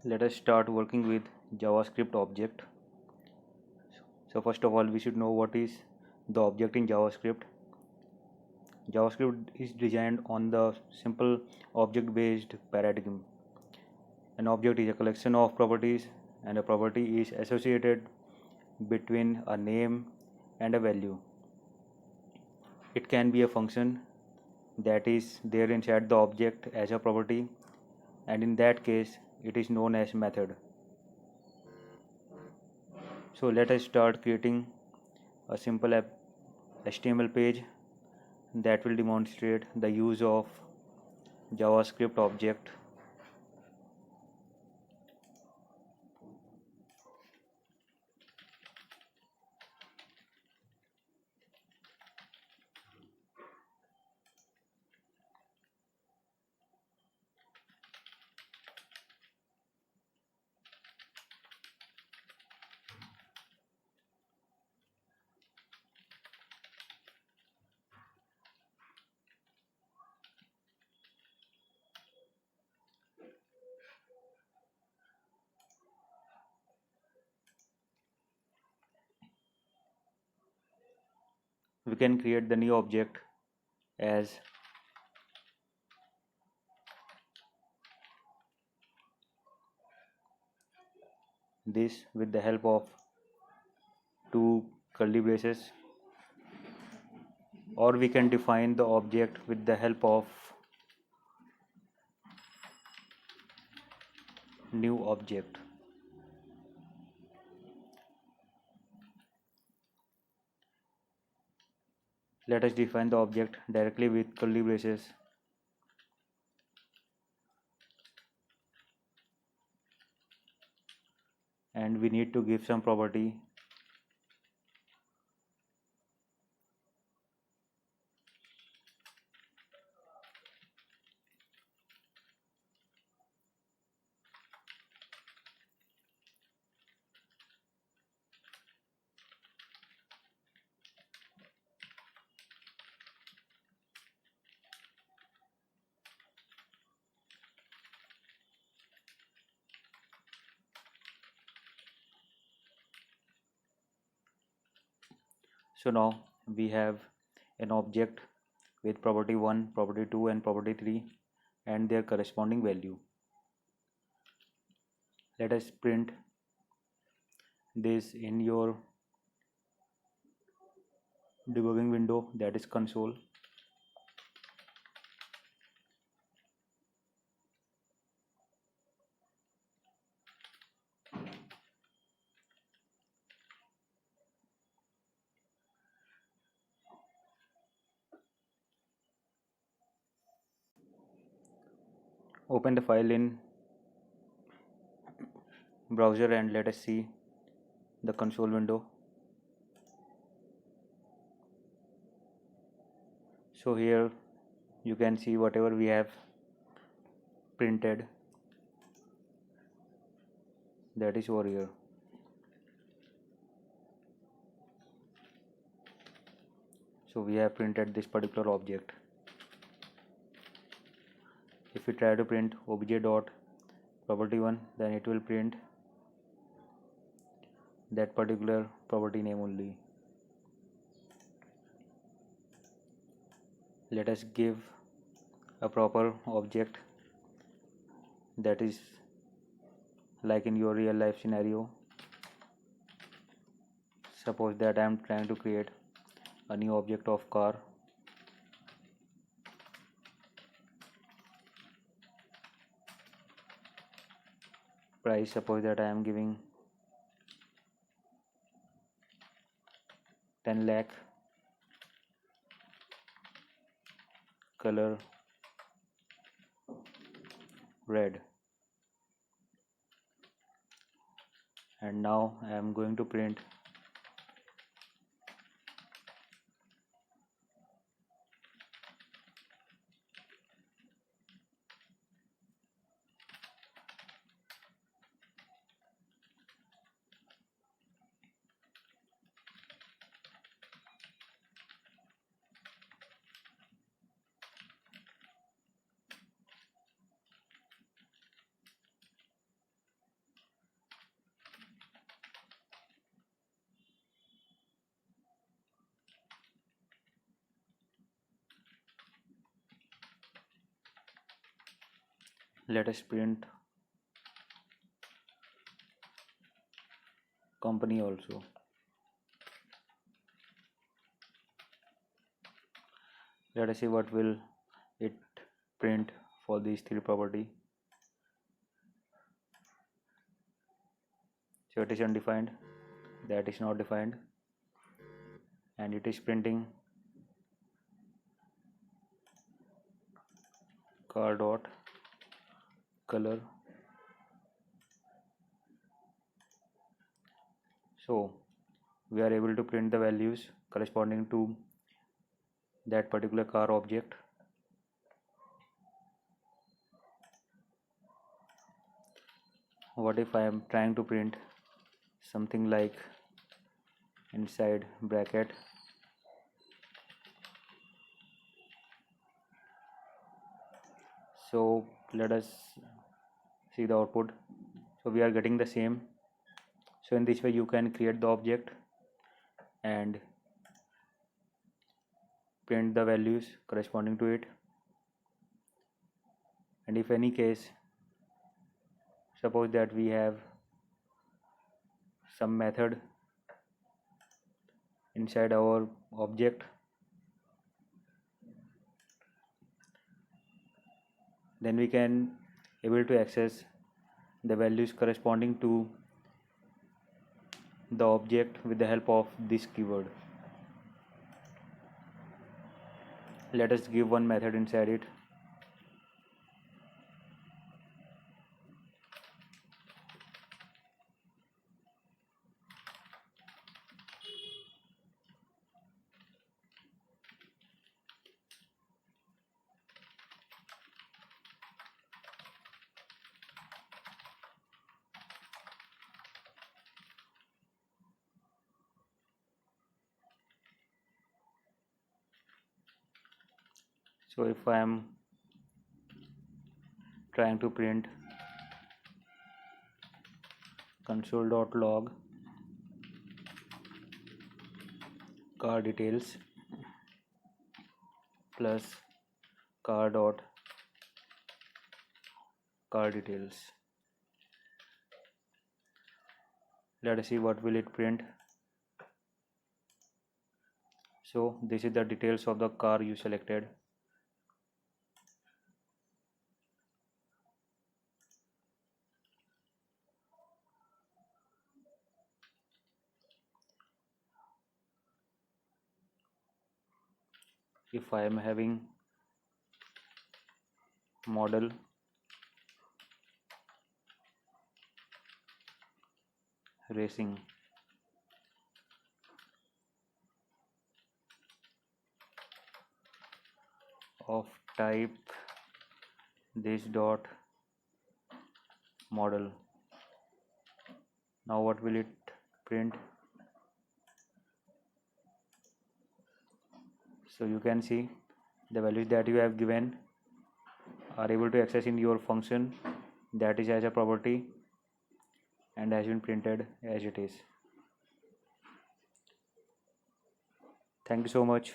Let us start working with JavaScript object. So first of all, we should know what is the object in JavaScript. JavaScript is designed on the simple object based paradigm. An object is a collection of properties, and a property is associated between a name and a value. It can be a function that is there inside the object as a property, and in that case it is known as method. So let us start creating a simple HTML page that will demonstrate the use of JavaScript object. We can create the new object as this with the help of two curly braces, or we can define the object with the help of new object. Let us define the object directly with curly braces. And we need to give some property. So now we have an object with property 1, property 2 and property 3 and their corresponding value. Let us print this in your debugging window, that is console. Open the file in browser and let us see the console window. So here you can see whatever we have printed, that is over here. So we have printed this particular object. If we try to print obj dot property 1, then it will print that particular property name only. Let us give a proper object that is like in your real life scenario. Suppose that I am trying to create a new object of car. Price, suppose that I am giving 10 lakh. Color red. And now I am going to print let us print company also. Let us see what will it print for these three property. So it is undefined, that is not defined, and it is printing car dot color. So we are able to print the values corresponding to that particular car object. What if I am trying to print something like inside bracket so let us see the output. So we are getting the same. So in this way you can create the object and print the values corresponding to it. And if any case, suppose that we have some method inside our object, then we can able to access the values corresponding to the object with the help of this keyword. Let us give one method inside it. So if I am trying to print console.log car details plus car details, let us see what will it print. So this is the details of the car you selected. If I am having model racing, of type this dot model, now what will it print? So you can see the values that you have given are able to access in your function, that is as a property and has been printed as it is. Thank you so much.